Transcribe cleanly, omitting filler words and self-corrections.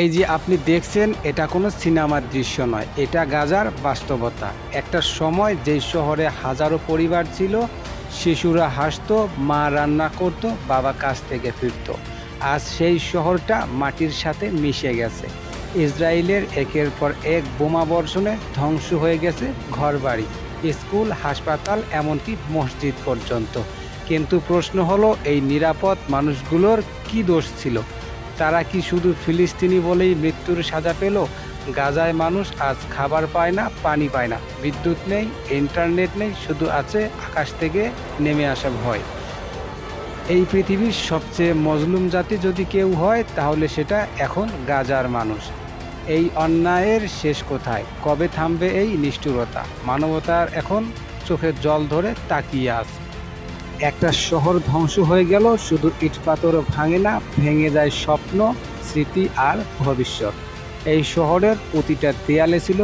এই যে আপনি দেখছেন, এটা কোনো সিনেমার দৃশ্য নয়, এটা গাজার বাস্তবতা। একটা সময় যেই শহরে হাজারো পরিবার ছিল, শিশুরা হাসতো, মা রান্না করত, বাবা কাজ থেকে ফিরত। আজ সেই শহরটা মাটির সাথে মিশে গেছে। ইসরায়েলের একের পর এক বোমা বর্ষণে ধ্বংস হয়ে গেছে ঘরবাড়ি, স্কুল, হাসপাতাল, এমনকি মসজিদ পর্যন্ত। কিন্তু প্রশ্ন হলো, এই নিরাপদ মানুষগুলোর কি দোষ ছিল? তারা কি শুধু ফিলিস্তিনি বলেই মৃত্যুর সাজা পেল? গাজায় মানুষ আজ খাবার পায় না, পানি পায় না, বিদ্যুৎ নেই, ইন্টারনেট নেই, শুধু আছে আকাশ থেকে নেমে আসা ভয়। এই পৃথিবীর সবচেয়ে মজলুম জাতি যদি কেউ হয়, তাহলে সেটা এখন গাজার মানুষ। এই অন্যায়ের শেষ কোথায়? কবে থামবে এই নিষ্ঠুরতা? মানবতার এখন চোখের জল ধরে তাকিয়ে আছে। একটা শহর ধ্বংস হয়ে গেল, শুধু ইট পাথরও ভাঙে না, ভেঙে যায় স্বপ্ন, স্মৃতি আর ভবিষ্যৎ। এই শহরের প্রতিটা দেয়ালে ছিল